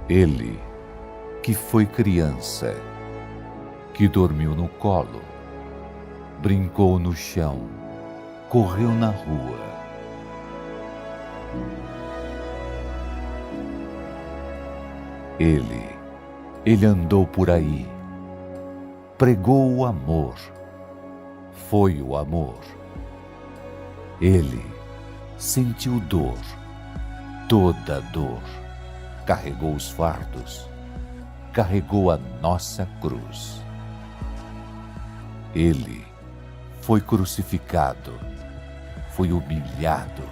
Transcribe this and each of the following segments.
Ele, que foi criança, que dormiu no colo, brincou no chão, correu na rua. Ele andou por aí, pregou o amor, foi o amor. Ele sentiu dor, toda dor, carregou os fardos, carregou a nossa cruz. Ele foi crucificado, foi humilhado,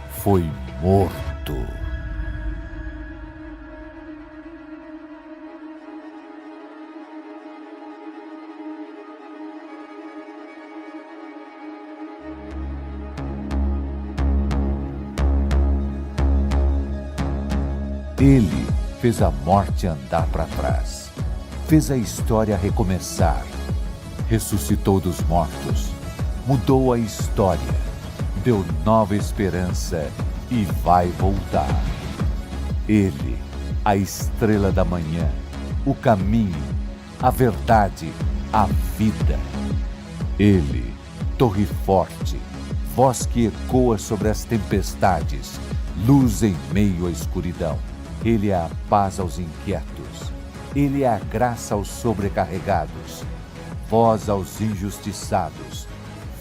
foi morto. Ele fez a morte andar para trás, fez a história recomeçar, ressuscitou dos mortos, mudou a história, deu nova esperança e vai voltar. Ele, a estrela da manhã, o caminho, a verdade, a vida. Ele, torre forte, voz que ecoa sobre as tempestades, luz em meio à escuridão. Ele é a paz aos inquietos, Ele é a graça aos sobrecarregados, voz aos injustiçados,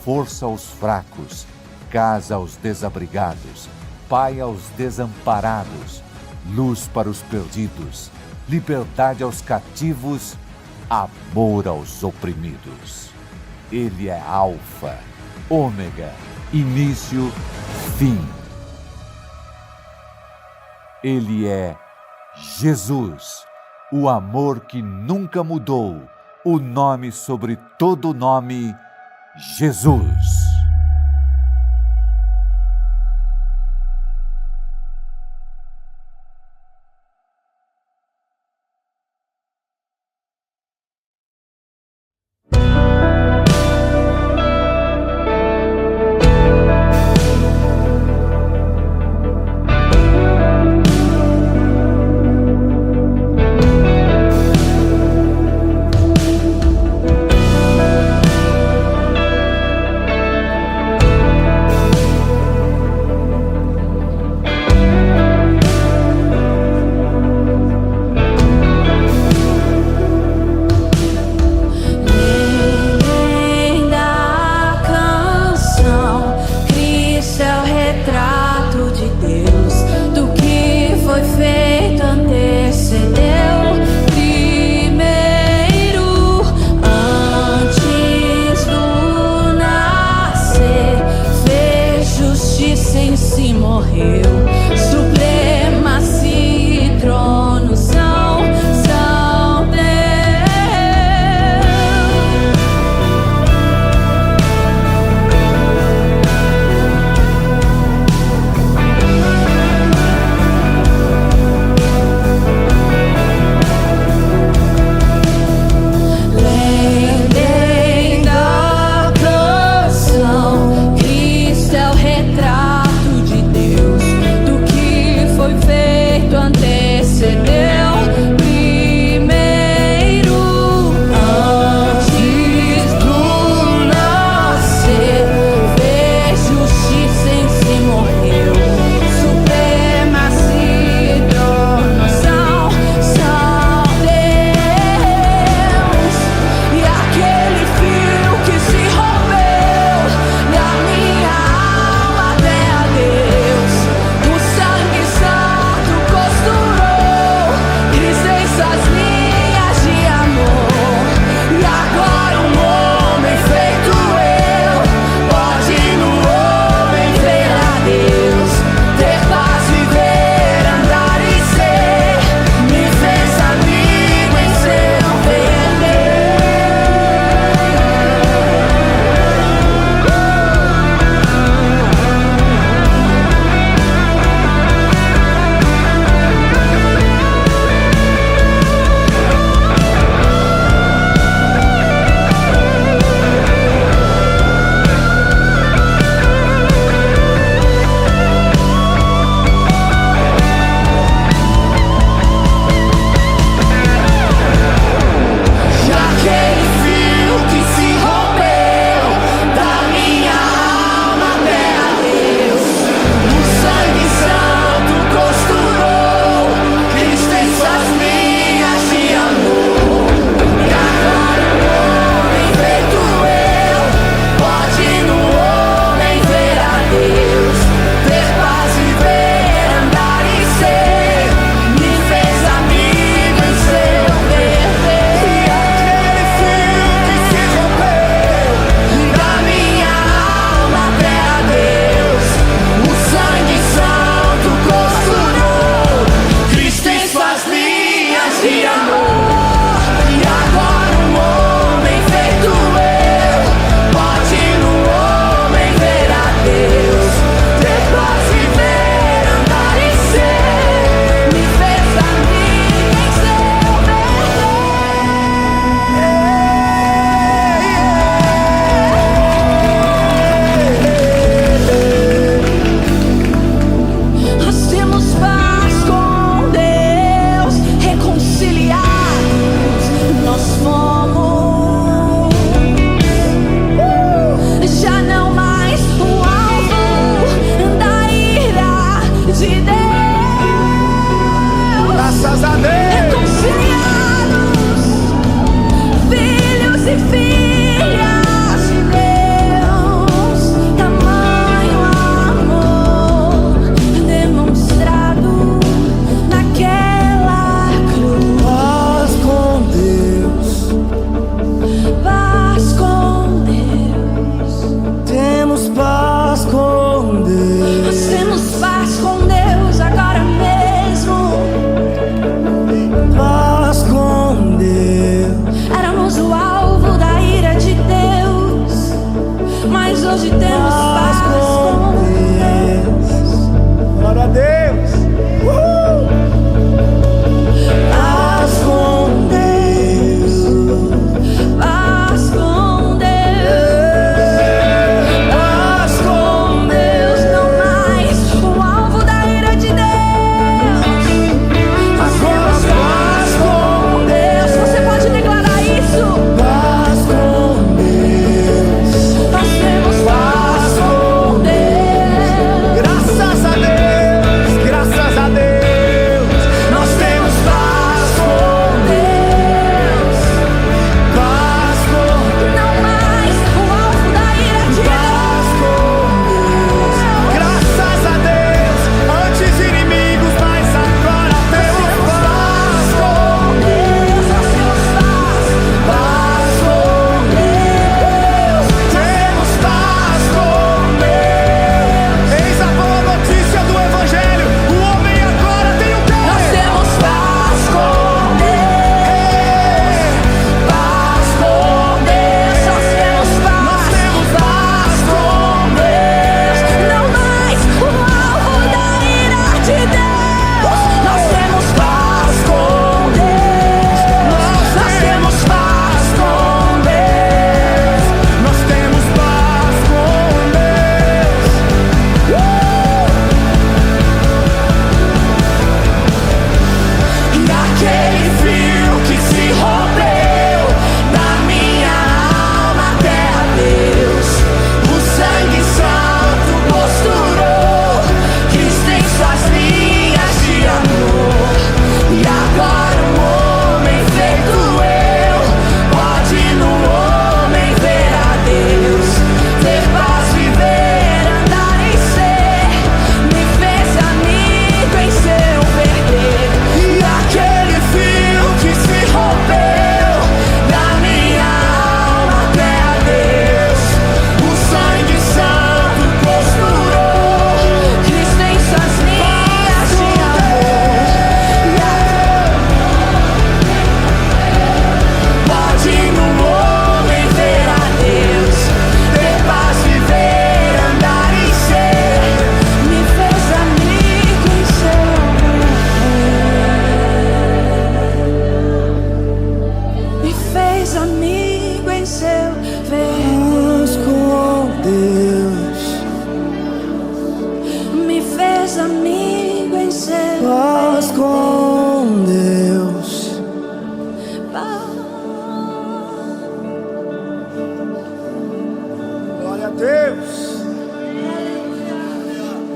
força aos fracos, casa aos desabrigados, pai aos desamparados, luz para os perdidos, liberdade aos cativos, amor aos oprimidos. Ele é Alfa, Ômega, início, fim. Ele é Jesus, o amor que nunca mudou, o nome sobre todo nome, Jesus. mais amigo em seu Paz com Deus. Glória a Deus.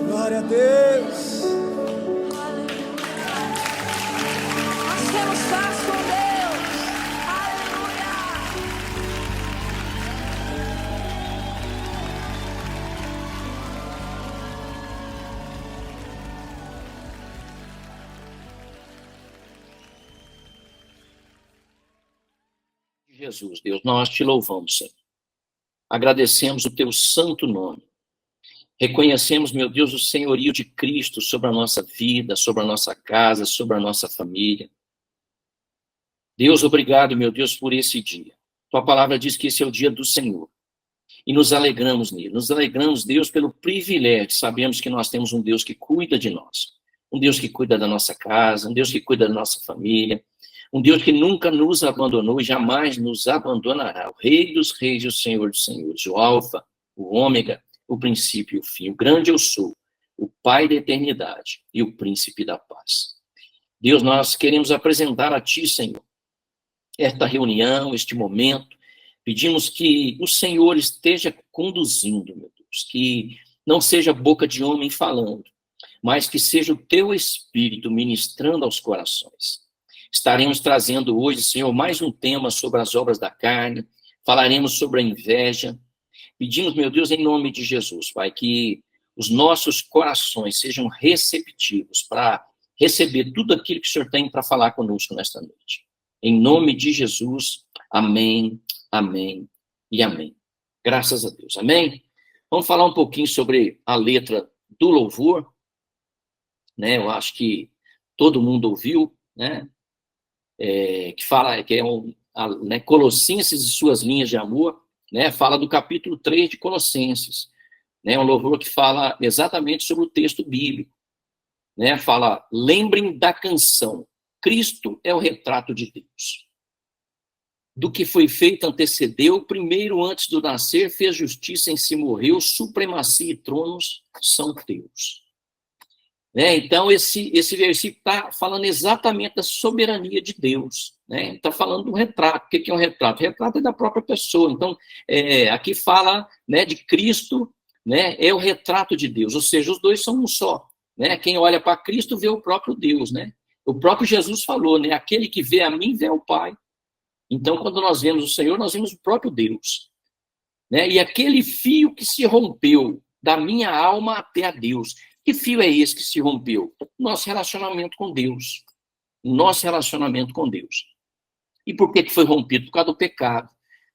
Glória a Deus. Nós temos paz com Deus. Aleluia. Jesus, Deus, nós te louvamos, Senhor. Agradecemos o teu santo nome. Reconhecemos, meu Deus, o senhorio de Cristo sobre a nossa vida, sobre a nossa casa, sobre a nossa família. Deus, obrigado, meu Deus, por esse dia. Tua palavra diz que esse é o dia do Senhor. E nos alegramos nele. Nos alegramos, Deus, pelo privilégio. Sabemos que nós temos um Deus que cuida de nós. Um Deus que cuida da nossa casa, um Deus que cuida da nossa família. Um Deus que nunca nos abandonou e jamais nos abandonará. O Rei dos Reis e o Senhor dos Senhores. O Alfa, o Ômega, o princípio e o fim. O grande eu sou. O Pai da eternidade e o Príncipe da paz. Deus, nós queremos apresentar a Ti, Senhor, esta reunião, este momento. Pedimos que o Senhor esteja conduzindo, meu Deus. Que não seja boca de homem falando, mas que seja o Teu Espírito ministrando aos corações. Estaremos trazendo hoje, Senhor, mais um tema sobre as obras da carne. Falaremos sobre a inveja. Pedimos, meu Deus, em nome de Jesus, Pai, que os nossos corações sejam receptivos para receber tudo aquilo que o Senhor tem para falar conosco nesta noite. Em nome de Jesus, amém, amém e amém. Graças a Deus, amém? Vamos falar um pouquinho sobre a letra do louvor, né? Eu acho que todo mundo ouviu, né? Que fala, que é né, Colossenses e suas linhas de amor, né? Fala do capítulo 3 de Colossenses, né? Um louvor que fala exatamente sobre o texto bíblico, né? Fala, lembrem da canção, Cristo é o retrato de Deus. Do que foi feito antecedeu, primeiro antes do nascer, fez justiça em si morreu, supremacia e tronos são teus. Né? Então, esse versículo está falando exatamente da soberania de Deus. Né? Está falando do retrato. O que é um retrato? O retrato é da própria pessoa. Então, aqui fala, né, de Cristo, né, é o retrato de Deus. Ou seja, os dois são um só. Né? Quem olha para Cristo vê o próprio Deus. Né? O próprio Jesus falou, né? Aquele que vê a mim vê o Pai. Então, quando nós vemos o Senhor, nós vemos o próprio Deus. Né? E aquele fio que se rompeu da minha alma até a Deus. Que fio é esse que se rompeu? Nosso relacionamento com Deus. Nosso relacionamento com Deus. E por que foi rompido? Por causa do pecado.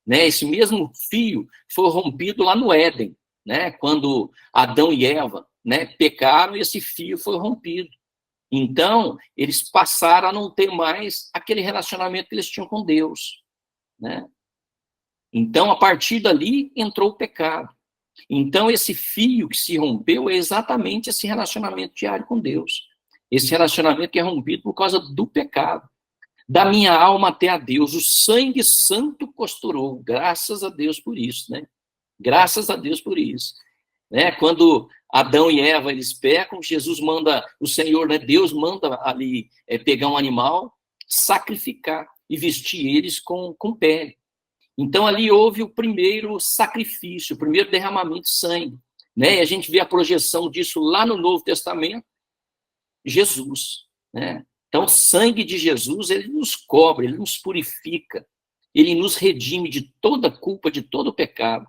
Né? Esse mesmo fio foi rompido lá no Éden, né? Quando Adão e Eva, né, pecaram, e esse fio foi rompido. Então, eles passaram a não ter mais aquele relacionamento que eles tinham com Deus. Né? Então, a partir dali, entrou o pecado. Então, esse fio que se rompeu é exatamente esse relacionamento diário com Deus. Esse relacionamento que é rompido por causa do pecado. Da minha alma até a Deus, o sangue santo costurou. Graças a Deus por isso, né? Graças a Deus por isso. Né? Quando Adão e Eva, eles pecam, Jesus manda, o Senhor, né, Deus manda ali pegar um animal, sacrificar e vestir eles com pele. Então, ali houve o primeiro sacrifício, o primeiro derramamento de sangue. Né? E a gente vê a projeção disso lá no Novo Testamento, Jesus. Né? Então, o sangue de Jesus, ele nos cobre, ele nos purifica, ele nos redime de toda culpa, de todo pecado.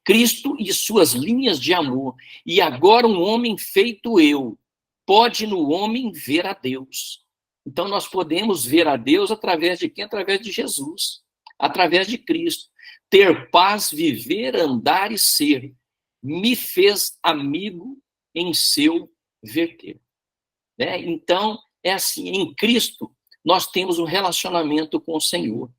Cristo e suas linhas de amor, e agora um homem feito eu, pode no homem ver a Deus. Então, nós podemos ver a Deus através de quem? Através de Jesus. Através de Cristo, ter paz, viver, andar e ser, me fez amigo em seu verter. Né? Então, é assim, em Cristo, nós temos um relacionamento com o Senhor.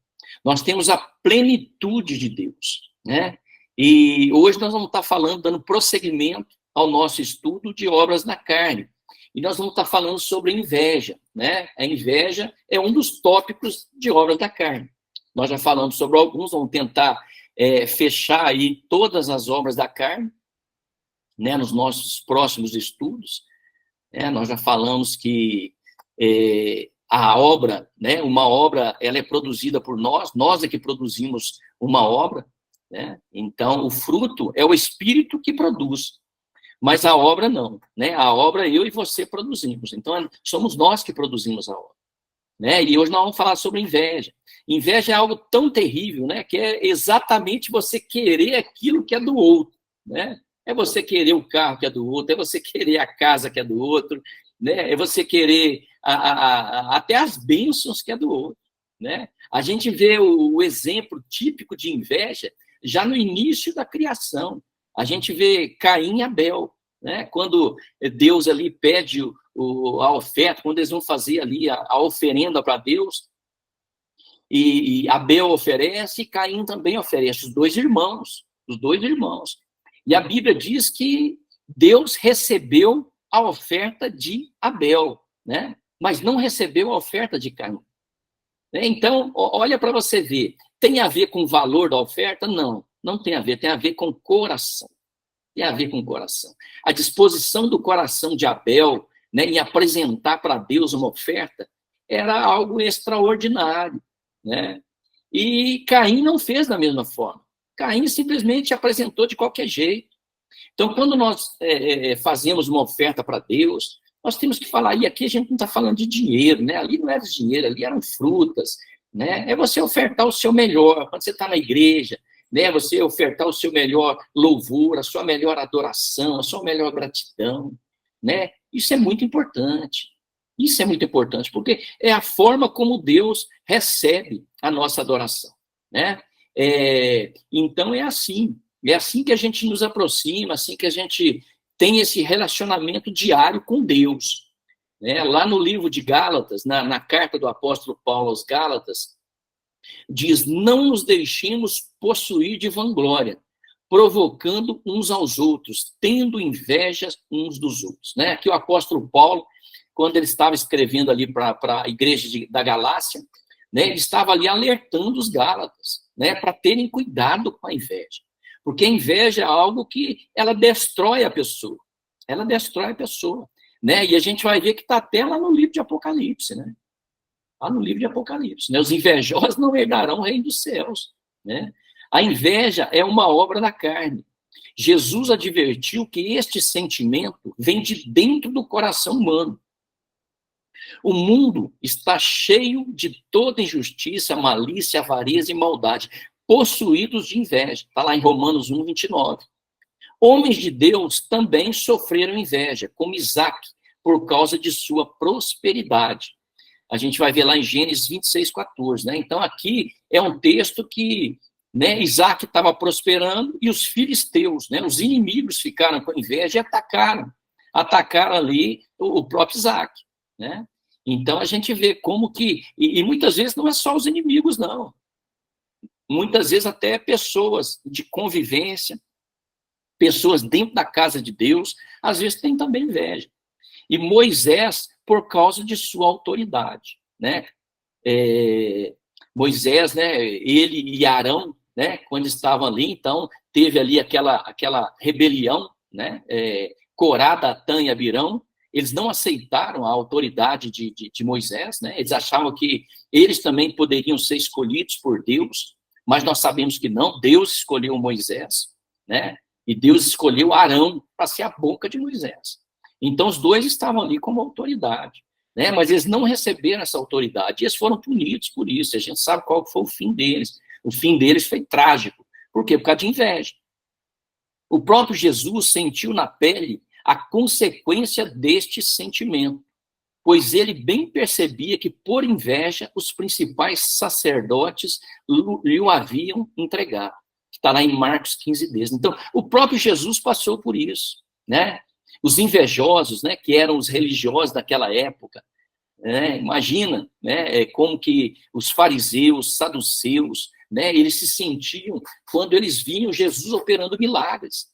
Nós temos a plenitude de Deus. Né? E hoje nós vamos estar falando, dando prosseguimento ao nosso estudo de obras da carne. E nós vamos estar falando sobre inveja. Né? A inveja é um dos tópicos de obras da carne. Nós já falamos sobre alguns, vamos tentar fechar aí todas as obras da carne, né, nos nossos próximos estudos, nós já falamos que a obra, né, uma obra, ela é produzida por nós é que produzimos uma obra, né? Então, o fruto é o Espírito que produz, mas a obra não, né? A obra eu e você produzimos, então somos nós que produzimos a obra, né? E hoje nós vamos falar sobre inveja. Inveja é algo tão terrível, né, que é exatamente você querer aquilo que é do outro, né? É você querer o carro que é do outro, é você querer a casa que é do outro, né? É você querer até as bênçãos que é do outro, né? A gente vê o exemplo típico de inveja já no início da criação. A gente vê Caim e Abel, né? Quando Deus ali pede a oferta, quando eles vão fazer ali a oferenda para Deus, e Abel oferece e Caim também oferece, os dois irmãos. E a Bíblia diz que Deus recebeu a oferta de Abel, né? Mas não recebeu a oferta de Caim. Então, olha para você ver, tem a ver com o valor da oferta? Não, não tem a ver com o coração. Tem a ver com o coração. A disposição do coração de Abel, né, em apresentar para Deus uma oferta era algo extraordinário, né? E Caim não fez da mesma forma. Caim simplesmente apresentou de qualquer jeito. Então, quando nós fazemos uma oferta para Deus, nós temos que falar, e aqui a gente não está falando de dinheiro, né? Ali não era dinheiro, ali eram frutas, né? É você ofertar o seu melhor, quando você está na igreja, né? Você ofertar o seu melhor louvor, a sua melhor adoração, a sua melhor gratidão, né? Isso é muito importante. Isso é muito importante, porque é a forma como Deus recebe a nossa adoração, né? Então é assim que a gente nos aproxima, assim que a gente tem esse relacionamento diário com Deus, né? Lá no livro de Gálatas, na carta do apóstolo Paulo aos Gálatas, diz: não nos deixemos possuir de vanglória, provocando uns aos outros, tendo inveja uns dos outros, né? Aqui o apóstolo Paulo, quando ele estava escrevendo ali para a igreja da Galácia, né, ele estava ali alertando os Gálatas, né, para terem cuidado com a inveja. Porque a inveja é algo que ela destrói a pessoa. Ela destrói a pessoa, né? E a gente vai ver que está até lá no livro de Apocalipse, né? Lá no livro de Apocalipse, né? Os invejosos não herdarão o reino dos céus, né? A inveja é uma obra da carne. Jesus advertiu que este sentimento vem de dentro do coração humano. O mundo está cheio de toda injustiça, malícia, avareza e maldade, possuídos de inveja. Está lá em Romanos 1, 29. Homens de Deus também sofreram inveja, como Isaac, por causa de sua prosperidade. A gente vai ver lá em Gênesis 26, 14. Né? Então, aqui é um texto que, né, Isaac estava prosperando e os filisteus, né, os inimigos, ficaram com inveja e atacaram ali o próprio Isaac, né? Então, a gente vê como que... E muitas vezes não é só os inimigos, não. Muitas vezes até pessoas de convivência, pessoas dentro da casa de Deus, às vezes têm também inveja. E Moisés, por causa de sua autoridade, né? Moisés, né, ele e Arão, né, quando estavam ali, então, teve ali aquela rebelião, né? Corá, Datã e Abirão. Eles não aceitaram a autoridade de Moisés, né? Eles achavam que eles também poderiam ser escolhidos por Deus, mas nós sabemos que não. Deus escolheu Moisés, né? E Deus escolheu Arão para ser a boca de Moisés. Então, os dois estavam ali como autoridade, né? Mas eles não receberam essa autoridade e eles foram punidos por isso. A gente sabe qual foi o fim deles. O fim deles foi trágico. Por quê? Por causa de inveja. O próprio Jesus sentiu na pele a consequência deste sentimento, pois ele bem percebia que, por inveja, os principais sacerdotes lhe o haviam entregado. Está lá em Marcos 15, 10. Então, o próprio Jesus passou por isso, né? Os invejosos, né, que eram os religiosos daquela época, né? Imagina, né, como que os fariseus, saduceus, né, eles se sentiam quando eles viam Jesus operando milagres.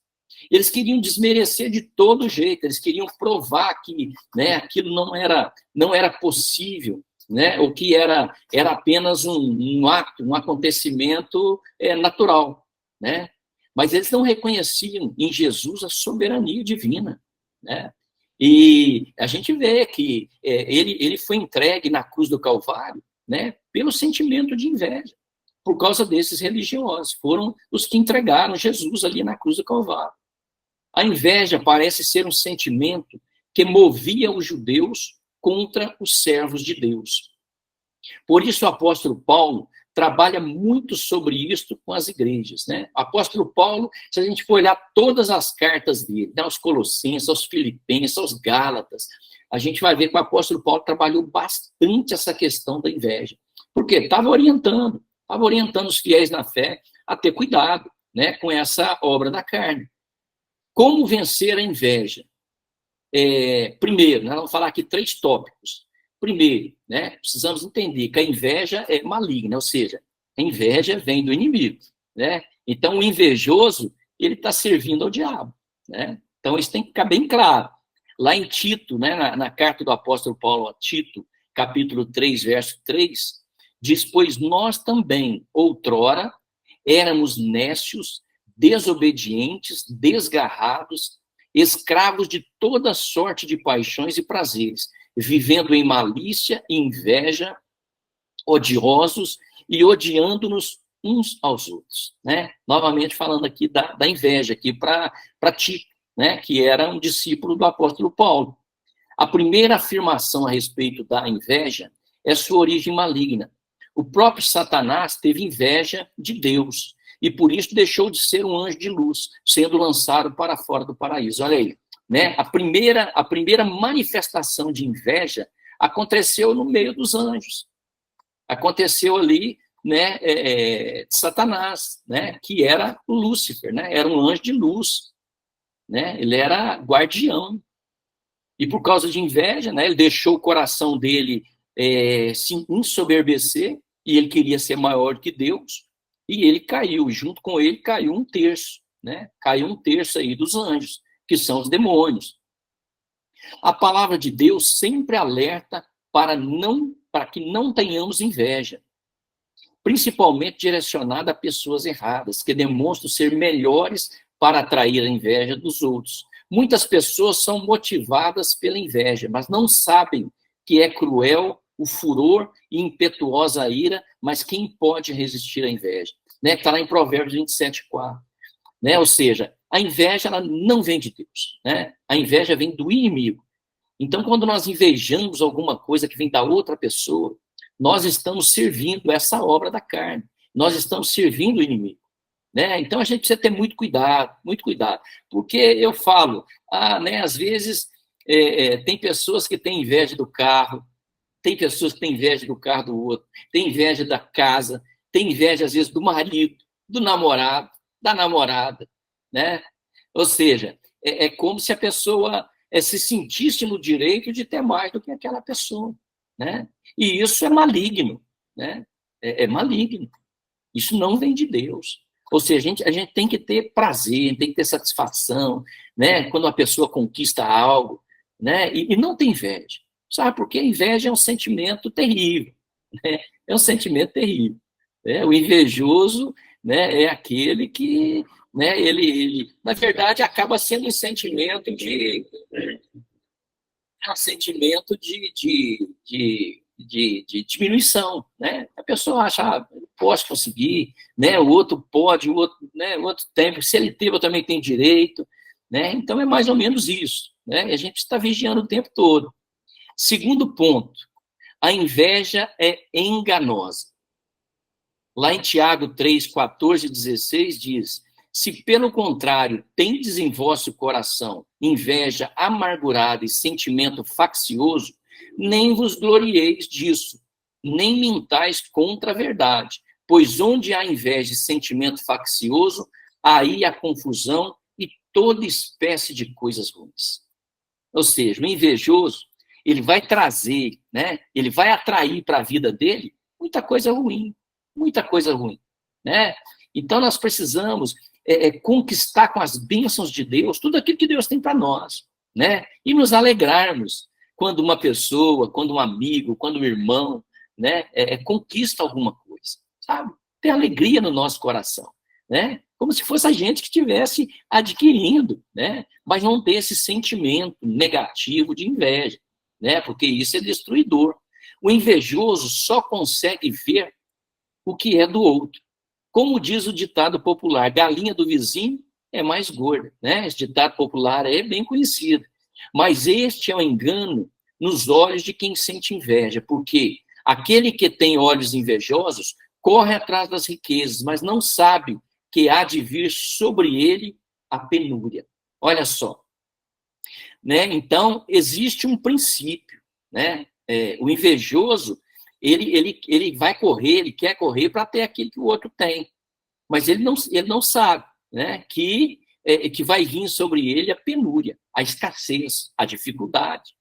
Eles queriam desmerecer de todo jeito, eles queriam provar que, né, aquilo não era possível, né, ou que era apenas um ato, um acontecimento natural, né? mas eles não reconheciam em Jesus a soberania divina, né? E a gente vê que ele foi entregue na cruz do Calvário, né, pelo sentimento de inveja, por causa desses religiosos. Foram os que entregaram Jesus ali na cruz do Calvário. A inveja parece ser um sentimento que movia os judeus contra os servos de Deus. Por isso o apóstolo Paulo trabalha muito sobre isso com as igrejas, né? O apóstolo Paulo, se a gente for olhar todas as cartas dele, né, aos Colossenses, aos Filipenses, aos Gálatas, a gente vai ver que o apóstolo Paulo trabalhou bastante essa questão da inveja. Por quê? Estava orientando os fiéis na fé a ter cuidado, né, com essa obra da carne. Como vencer a inveja? Primeiro, nós vamos falar aqui 3 tópicos. Primeiro, né, precisamos entender que a inveja é maligna, ou seja, a inveja vem do inimigo, né? Então, o invejoso, ele está servindo ao diabo, né? Então, isso tem que ficar bem claro. Lá em Tito, né, na carta do apóstolo Paulo a Tito, capítulo 3, verso 3, diz: pois nós também, outrora, éramos nécios, desobedientes, desgarrados, escravos de toda sorte de paixões e prazeres, vivendo em malícia e inveja, odiosos e odiando-nos uns aos outros, né? Novamente falando aqui da inveja, aqui para Tito, né, que era um discípulo do apóstolo Paulo. A primeira afirmação a respeito da inveja é sua origem maligna. O próprio Satanás teve inveja de Deus, e por isso deixou de ser um anjo de luz, sendo lançado para fora do paraíso. Olha aí, né? A primeira manifestação de inveja aconteceu no meio dos anjos. Aconteceu ali, né, de Satanás, né, que era Lúcifer, né? Era um anjo de luz, né? Ele era guardião. E por causa de inveja, né, ele deixou o coração dele se ensoberbecer, e ele queria ser maior que Deus, e ele caiu, junto com ele caiu 1/3, né? Caiu 1/3 aí dos anjos, que são os demônios. A palavra de Deus sempre alerta para que não tenhamos inveja, principalmente direcionada a pessoas erradas, que demonstram ser melhores para atrair a inveja dos outros. Muitas pessoas são motivadas pela inveja, mas não sabem que é cruel o furor e impetuosa a ira, mas quem pode resistir à inveja? Né? Está lá em Provérbios 27:4. Né? Ou seja, a inveja ela não vem de Deus, né? A inveja vem do inimigo. Então, quando nós invejamos alguma coisa que vem da outra pessoa, nós estamos servindo essa obra da carne, nós estamos servindo o inimigo, né? Então, a gente precisa ter muito cuidado, porque eu falo, né, às vezes tem pessoas que têm inveja do carro, tem pessoas que têm inveja do carro do outro, tem inveja da casa, tem inveja, às vezes, do marido, do namorado, da namorada, né? Ou seja, é como se a pessoa se sentisse no direito de ter mais do que aquela pessoa, né? E isso é maligno, né? É maligno. Isso não vem de Deus. Ou seja, a gente tem que ter prazer, tem que ter satisfação, né? Quando a pessoa conquista algo, né? E não tem inveja. Sabe por quê? A inveja é um sentimento terrível, né? É um sentimento terrível. Né? O invejoso, né, é aquele que, né, ele, na verdade, acaba sendo um sentimento de diminuição, né? A pessoa acha, eu posso conseguir, né? O outro pode, o outro tem, se ele teve, eu também tenho direito, né? Então é mais ou menos isso, né? E a gente está vigiando o tempo todo. Segundo ponto, a inveja é enganosa. Lá em Tiago 3, 14 e 16 diz: se pelo contrário tendes em vosso coração inveja amargurada e sentimento faccioso, nem vos glorieis disso, nem mintais contra a verdade, pois onde há inveja e sentimento faccioso, aí há confusão e toda espécie de coisas ruins. Ou seja, o invejoso, ele vai trazer, né? Ele vai atrair para a vida dele muita coisa ruim, né? Então nós precisamos conquistar com as bênçãos de Deus tudo aquilo que Deus tem para nós, né? E nos alegrarmos quando uma pessoa, quando um amigo, quando um irmão, né, conquista alguma coisa, sabe? Ter alegria no nosso coração, né? Como se fosse a gente que estivesse adquirindo, né? Mas não ter esse sentimento negativo de inveja, né? Porque isso é destruidor. O invejoso só consegue ver o que é do outro. Como diz o ditado popular, galinha do vizinho é mais gorda, né? Esse ditado popular é bem conhecido. Mas este é um engano nos olhos de quem sente inveja, porque aquele que tem olhos invejosos corre atrás das riquezas, mas não sabe que há de vir sobre ele a penúria. Olha só, né? Então, existe um princípio, né? O invejoso, ele vai correr, ele quer correr para ter aquilo que o outro tem, mas ele não sabe, né? Que vai vir sobre ele a penúria, a escassez, a dificuldade.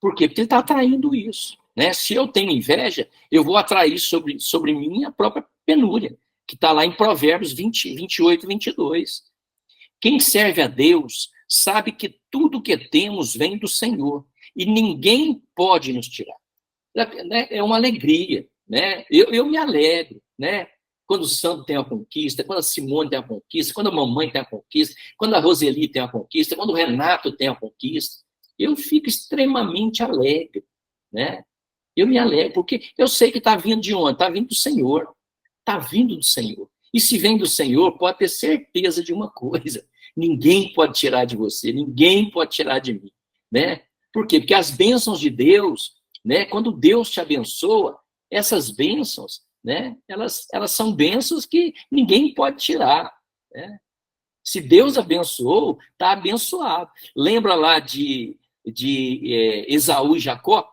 Por quê? Porque ele está atraindo isso, né? Se eu tenho inveja, eu vou atrair sobre mim a própria penúria, que está lá em Provérbios 20, 28, 22. Quem serve a Deus sabe que tudo que temos vem do Senhor e ninguém pode nos tirar. É uma alegria, né? Eu me alegro, né? Quando o Santo tem a conquista, quando a Simone tem a conquista, quando a mamãe tem a conquista, quando a Roseli tem a conquista, quando o Renato tem a conquista, eu fico extremamente alegre, né? Eu me alegro, porque eu sei que está vindo de onde? Está vindo do Senhor. Está vindo do Senhor. E se vem do Senhor, pode ter certeza de uma coisa: ninguém pode tirar de você, ninguém pode tirar de mim, né? Por quê? Porque as bênçãos de Deus, né? Quando Deus te abençoa, essas bênçãos, né? Elas são bênçãos que ninguém pode tirar, né? Se Deus abençoou, está abençoado. Lembra lá de Esaú e Jacó?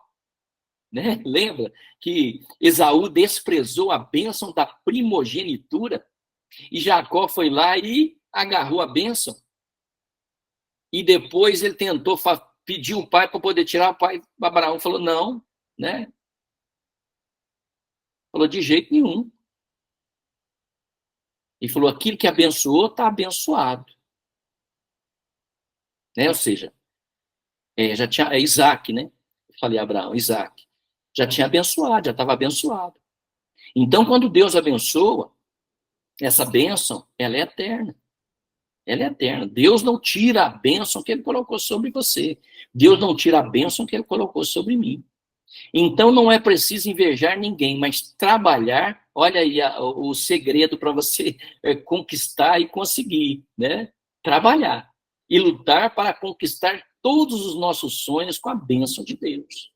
Né? Lembra que Esaú desprezou a bênção da primogenitura e Jacó foi lá e agarrou a bênção? E depois ele tentou pedir o pai para poder tirar. O pai, Abraão, falou não, né? Falou de jeito nenhum. E falou, aquilo que abençoou está abençoado, né? Ou seja, já tinha Isaac, né? Eu falei Abraão, Isaac. Já tinha abençoado, já estava abençoado. Então, quando Deus abençoa, essa bênção, ela é eterna. Ela é eterna. Deus não tira a bênção que ele colocou sobre você. Deus não tira a bênção que ele colocou sobre mim. Então, não é preciso invejar ninguém, mas trabalhar, olha aí o segredo para você conquistar e conseguir, né? Trabalhar e lutar para conquistar todos os nossos sonhos com a bênção de Deus.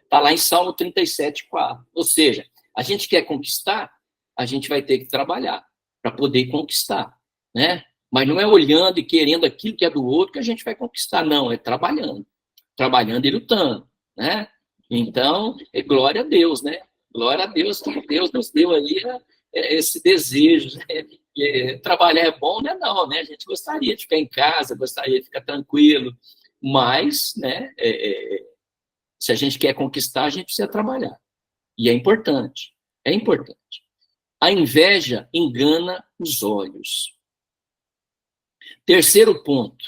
Está lá em Salmo 37, 4. Ou seja, a gente quer conquistar, a gente vai ter que trabalhar para poder conquistar, né? Mas não é olhando e querendo aquilo que é do outro que a gente vai conquistar, não, é trabalhando e lutando, né? Então, glória a Deus, né? Glória a Deus que Deus nos deu aí esse desejo, né? Trabalhar é bom, né? Não, né? A gente gostaria de ficar em casa, gostaria de ficar tranquilo, mas, né? Se a gente quer conquistar, a gente precisa trabalhar. E é importante, é importante. A inveja engana os olhos. Terceiro ponto.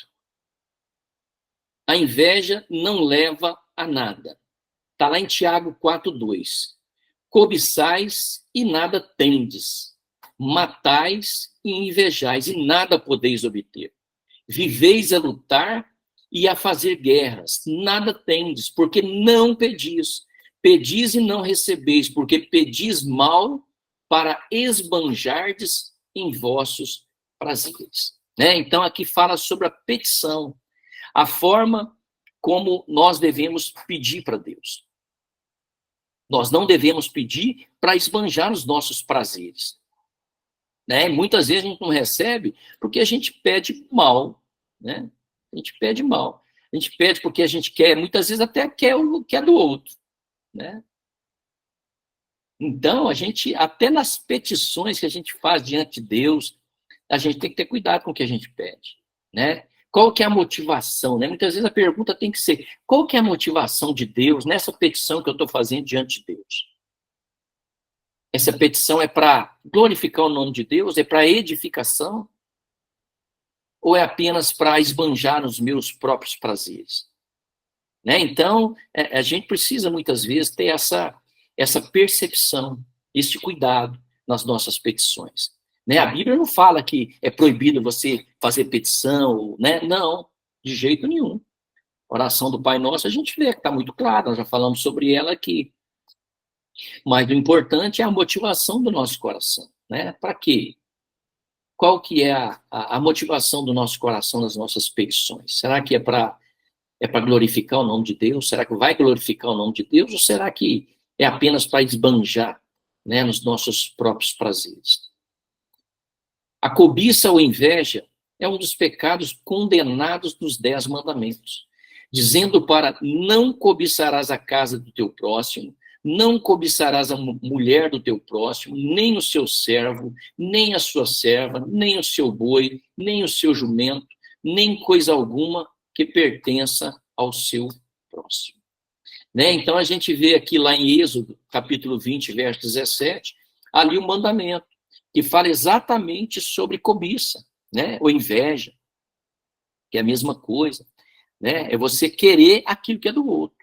A inveja não leva a nada. Está lá em Tiago 4:2. Cobiçais e nada tendes. Matais e invejais e nada podeis obter. Viveis a lutar e a fazer guerras. Nada tendes, porque não pedis. Pedis e não recebeis, porque pedis mal para esbanjardes em vossos prazeres. Né? Então, aqui fala sobre a petição, a forma como nós devemos pedir para Deus. Nós não devemos pedir para esbanjar os nossos prazeres. Né? Muitas vezes a gente não recebe porque a gente pede mal. Né? A gente pede mal. A gente pede porque a gente quer, muitas vezes até quer o que é do outro. Né? Então, a gente, até nas petições que a gente faz diante de Deus, a gente tem que ter cuidado com o que a gente pede, né? Qual que é a motivação, né? Muitas vezes a pergunta tem que ser, qual que é a motivação de Deus nessa petição que eu estou fazendo diante de Deus? Essa petição é para glorificar o nome de Deus? É para edificação? Ou é apenas para esbanjar os meus próprios prazeres? Né? Então, a gente precisa muitas vezes ter essa percepção, esse cuidado nas nossas petições. Né? A Bíblia não fala que é proibido você fazer petição, né? Não, de jeito nenhum. A oração do Pai Nosso, a gente vê que está muito claro, nós já falamos sobre ela aqui. Mas o importante é a motivação do nosso coração, né? Para quê? Qual que é a motivação do nosso coração nas nossas petições? Será que é para glorificar o nome de Deus? Será que vai glorificar o nome de Deus? Ou será que é apenas para esbanjar, né, nos nossos próprios prazeres? A cobiça ou inveja é um dos pecados condenados dos 10 mandamentos, dizendo para não cobiçarás a casa do teu próximo, não cobiçarás a mulher do teu próximo, nem o seu servo, nem a sua serva, nem o seu boi, nem o seu jumento, nem coisa alguma que pertença ao seu próximo. Né? Então a gente vê aqui lá em Êxodo, capítulo 20, verso 17, ali o mandamento, que fala exatamente sobre cobiça, né? Ou inveja, que é a mesma coisa, né? É você querer aquilo que é do outro.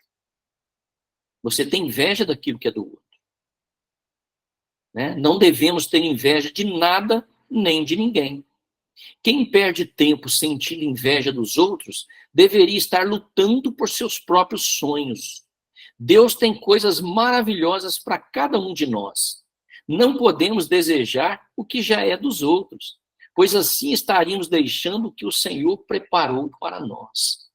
Você tem inveja daquilo que é do outro. Né? Não devemos ter inveja de nada nem de ninguém. Quem perde tempo sentindo inveja dos outros deveria estar lutando por seus próprios sonhos. Deus tem coisas maravilhosas para cada um de nós. Não podemos desejar o que já é dos outros, pois assim estaríamos deixando o que o Senhor preparou para nós.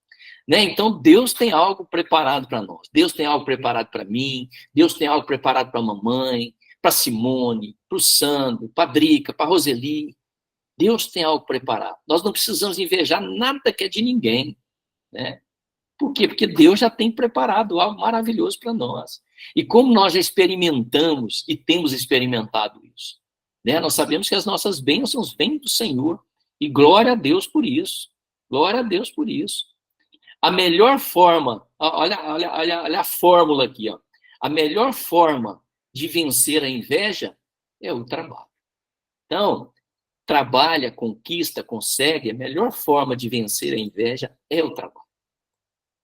Né? Então, Deus tem algo preparado para nós. Deus tem algo preparado para mim, Deus tem algo preparado para a mamãe, para Simone, para o Sandro, para a Drica, para a Roseli. Deus tem algo preparado. Nós não precisamos invejar nada que é de ninguém. Né? Por quê? Porque Deus já tem preparado algo maravilhoso para nós. E como nós já experimentamos e temos experimentado isso, né? Nós sabemos que as nossas bênçãos vêm do Senhor. E glória a Deus por isso. Glória a Deus por isso. A melhor forma, olha a fórmula aqui, ó. A melhor forma de vencer a inveja é o trabalho. Então, trabalha, conquista, consegue, a melhor forma de vencer a inveja é o trabalho.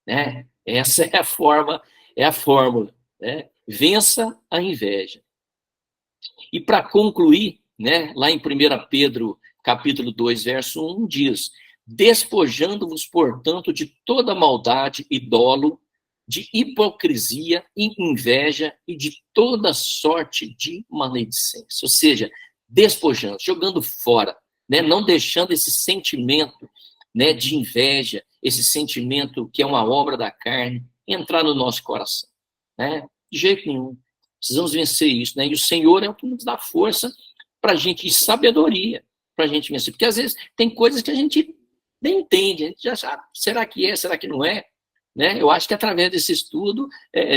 Né? Essa é a forma, é a fórmula. Né? Vença a inveja. E para concluir, né, lá em 1 Pedro, capítulo 2, verso 1, diz: despojando-vos, portanto, de toda maldade e dolo, de hipocrisia e inveja e de toda sorte de maledicência. Ou seja, despojando, jogando fora, né, não deixando esse sentimento, né, de inveja, esse sentimento que é uma obra da carne, entrar no nosso coração. Né? De jeito nenhum. Precisamos vencer isso. Né? E o Senhor é o que nos dá força para a gente, e sabedoria para a gente vencer. Porque às vezes tem coisas que a gente nem entende, a gente já sabe, será que é, será que não é? Né? Eu acho que através desse estudo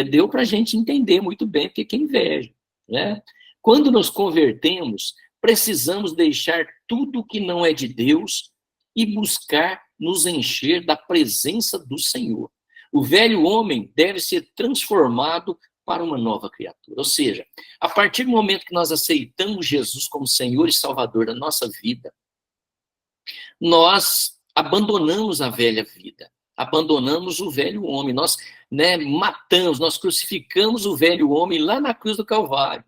deu para a gente entender muito bem o que é inveja. Né? Quando nos convertemos, precisamos deixar tudo que não é de Deus e buscar nos encher da presença do Senhor. O velho homem deve ser transformado para uma nova criatura. Ou seja, a partir do momento que nós aceitamos Jesus como Senhor e Salvador da nossa vida, nós abandonamos a velha vida, abandonamos o velho homem, nós, né, matamos, nós crucificamos o velho homem lá na cruz do Calvário.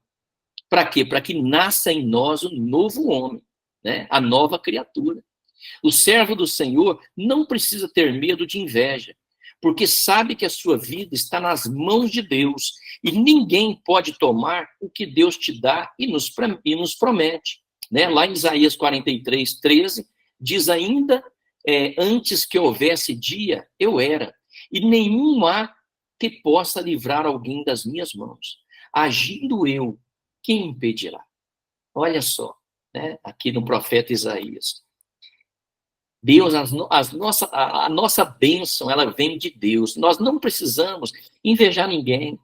Para quê? Para que nasça em nós o novo homem, né, a nova criatura. O servo do Senhor não precisa ter medo de inveja, porque sabe que a sua vida está nas mãos de Deus e ninguém pode tomar o que Deus te dá e nos promete. Né? Lá em Isaías 43, 13, diz ainda, antes que houvesse dia, eu era, e nenhum há que possa livrar alguém das minhas mãos. Agindo eu, quem impedirá? Olha só, né? Aqui no profeta Isaías. Deus, a nossa bênção, ela vem de Deus. Nós não precisamos invejar ninguém,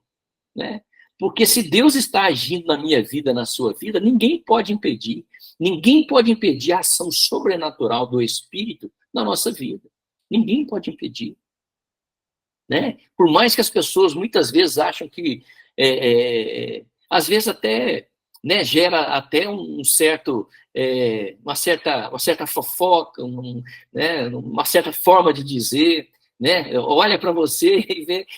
né? Porque se Deus está agindo na minha vida, na sua vida, ninguém pode impedir. Ninguém pode impedir a ação sobrenatural do Espírito na nossa vida. Ninguém pode impedir. Né? Por mais que as pessoas muitas vezes acham que, às vezes até, né, gera até uma certa fofoca, né, uma certa forma de dizer, né, olha para você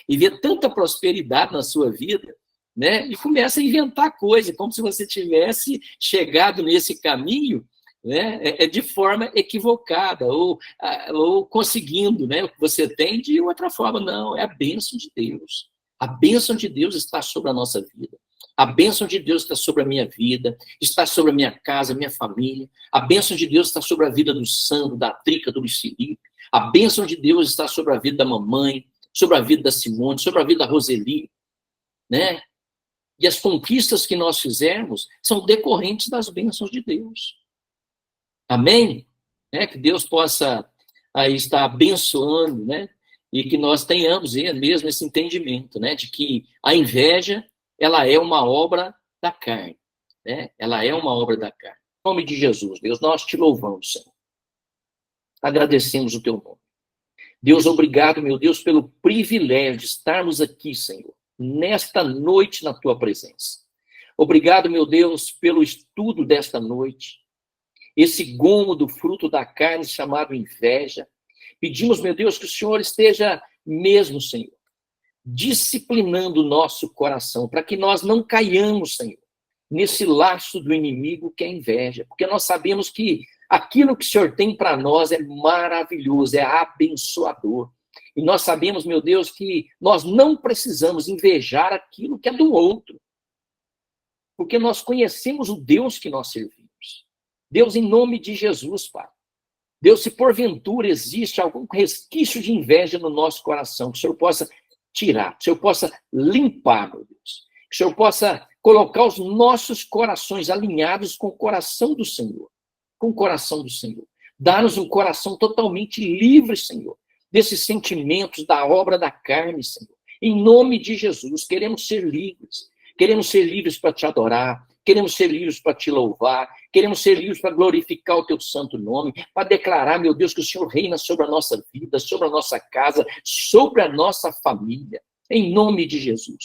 e vê tanta prosperidade na sua vida, né? E começa a inventar coisa, como se você tivesse chegado nesse caminho, né? De forma equivocada, ou conseguindo, né, o que você tem de outra forma. Não, é a bênção de Deus. A bênção de Deus está sobre a nossa vida. A bênção de Deus está sobre a minha vida, está sobre a minha casa, minha família. A bênção de Deus está sobre a vida do Sandro, da Trica, do Luiz Felipe. A bênção de Deus está sobre a vida da mamãe, sobre a vida da Simone, sobre a vida da Roseli, né? E as conquistas que nós fizermos são decorrentes das bênçãos de Deus. Amém? Que Deus possa aí estar abençoando, né? E que nós tenhamos mesmo esse entendimento, né? De que a inveja, ela é uma obra da carne, né? Ela é uma obra da carne. Em nome de Jesus, Deus, nós te louvamos, Senhor. Agradecemos o teu nome. Deus, obrigado, meu Deus, pelo privilégio de estarmos aqui, Senhor, nesta noite na tua presença. Obrigado, meu Deus, pelo estudo desta noite, esse gomo do fruto da carne chamado inveja. Pedimos, meu Deus, que o Senhor esteja mesmo, Senhor, disciplinando o nosso coração, para que nós não caiamos, Senhor, nesse laço do inimigo que é a inveja, porque nós sabemos que aquilo que o Senhor tem para nós é maravilhoso, é abençoador. E nós sabemos, meu Deus, que nós não precisamos invejar aquilo que é do outro, porque nós conhecemos o Deus que nós servimos. Deus, em nome de Jesus, Pai. Deus, se porventura existe algum resquício de inveja no nosso coração, que o Senhor possa tirar, que o Senhor possa limpar, meu Deus. Que o Senhor possa colocar os nossos corações alinhados com o coração do Senhor. Com o coração do Senhor. Dá-nos um coração totalmente livre, Senhor, desses sentimentos da obra da carne, Senhor. Em nome de Jesus, queremos ser livres. Queremos ser livres para te adorar. Queremos ser livres para te louvar. Queremos ser livres para glorificar o teu santo nome. Para declarar, meu Deus, que o Senhor reina sobre a nossa vida, sobre a nossa casa, sobre a nossa família. Em nome de Jesus.